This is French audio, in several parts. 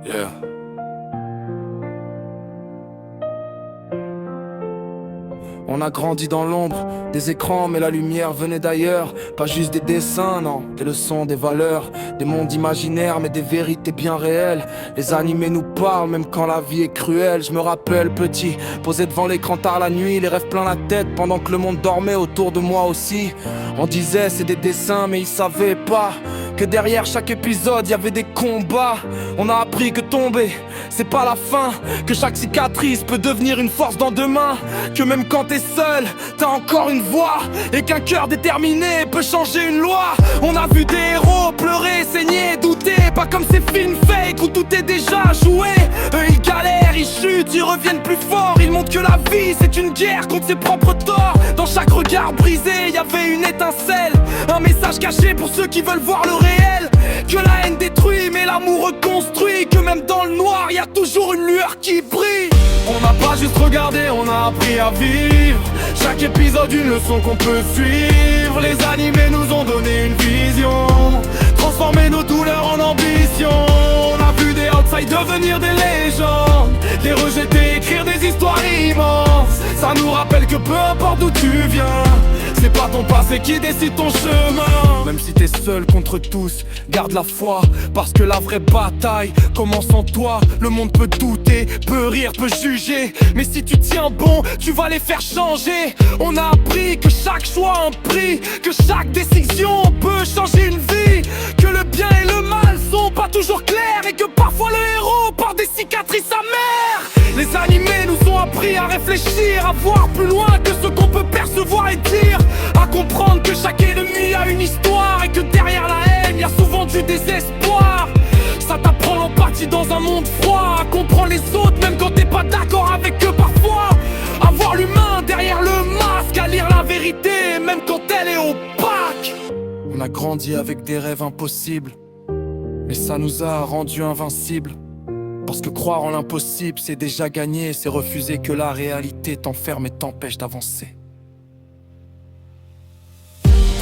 Yeah. On a grandi dans l'ombre des écrans, mais la lumière venait d'ailleurs. Pas juste des dessins, non, des leçons, des valeurs, des mondes imaginaires, mais des vérités bien réelles. Les animés nous parlent, même quand la vie est cruelle. Je me rappelle petit, posé devant l'écran tard la nuit, les rêves plein la tête, pendant que le monde dormait autour de moi aussi. On disait c'est des dessins, mais ils savaient pas que derrière chaque épisode, y avait des combats. On a appris que tomber, c'est pas la fin, que chaque cicatrice peut devenir une force dans demain, que même quand t'es seul, t'as encore une voix, et qu'un cœur déterminé peut changer une loi. On a vu des héros pleurer, saigner, douter, pas comme ces films fake où tout est déjà joué. Eux ils galèrent, ils chutent, ils reviennent plus forts. Ils montrent que la vie c'est une guerre contre ses propres torts. Dans chaque regard brisé, y avait une étincelle, un message caché pour ceux qui veulent voir le réel. Que la haine détruit mais l'amour reconstruit, que même dans le noir y a toujours une lueur qui brille. On n'a pas juste regardé, on a appris à vivre. Chaque épisode une leçon qu'on peut suivre. Les animés nous ont donné une vision, transformé nos douleurs en ambition. On a vu des outsiders devenir des légendes, les rejeter, écrire des histoires immenses. Ça nous rappelle que peu importe d'où tu viens, c'est pas ton passé qui décide ton chemin. Même si t'es seul contre tous, garde la foi, parce que la vraie bataille commence en toi. Le monde peut douter, peut rire, peut juger, mais si tu tiens bon, tu vas les faire changer. On a appris que chaque choix a un prix, que chaque décision peut changer une vie, que le bien et le mal sont pas toujours clairs, et que parfois le héros porte des cicatrices amères. Les animés nous ont appris à réfléchir, à voir plus loin que ce qu'on peut percevoir et dire, à comprendre que chaque ennemi a une histoire, et que derrière la haine y a souvent du désespoir. Ça t'apprend l'empathie dans un monde froid, à comprendre les autres même quand t'es pas d'accord avec eux parfois, à voir l'humain derrière le masque, à lire la vérité même quand elle est opaque. On a grandi avec des rêves impossibles, mais ça nous a rendus invincibles. Parce que croire en l'impossible c'est déjà gagner, c'est refuser que la réalité t'enferme et t'empêche d'avancer.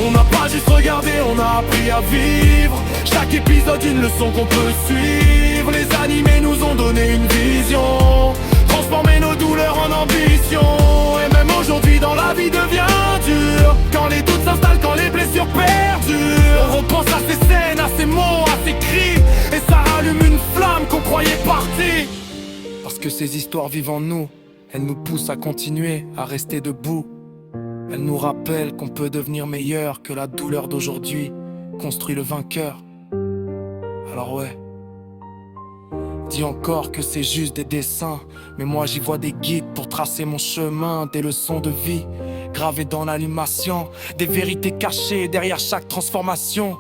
On n'a pas juste regardé, on a appris à vivre. Chaque épisode une leçon qu'on peut suivre. Les animés nous ont donné une vision, transformé nos douleurs en ambition. Et même aujourd'hui dans la vie devient dur, quand les doutes s'installent, quand les blessures perdurent. On repense à ces scènes, à ces mots, à ces cris, et ça rallume une flamme qu'on croyait partie. Parce que ces histoires vivent en nous, elles nous poussent à continuer, à rester debout. Elle nous rappelle qu'on peut devenir meilleur, que la douleur d'aujourd'hui construit le vainqueur. Alors ouais, dis encore que c'est juste des dessins, mais moi j'y vois des guides pour tracer mon chemin, des leçons de vie gravées dans l'animation, des vérités cachées derrière chaque transformation.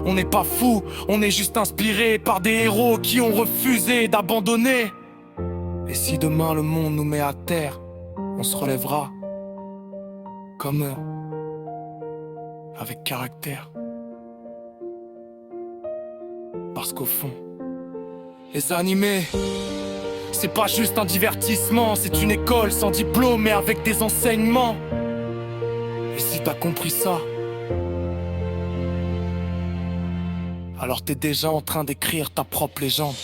On n'est pas fous, on est juste inspiré par des héros qui ont refusé d'abandonner. Et si demain le monde nous met à terre, on se relèvera comme eux, avec caractère. Parce qu'au fond, les animés, c'est pas juste un divertissement, c'est une école sans diplôme mais avec des enseignements. Et si t'as compris ça, alors t'es déjà en train d'écrire ta propre légende.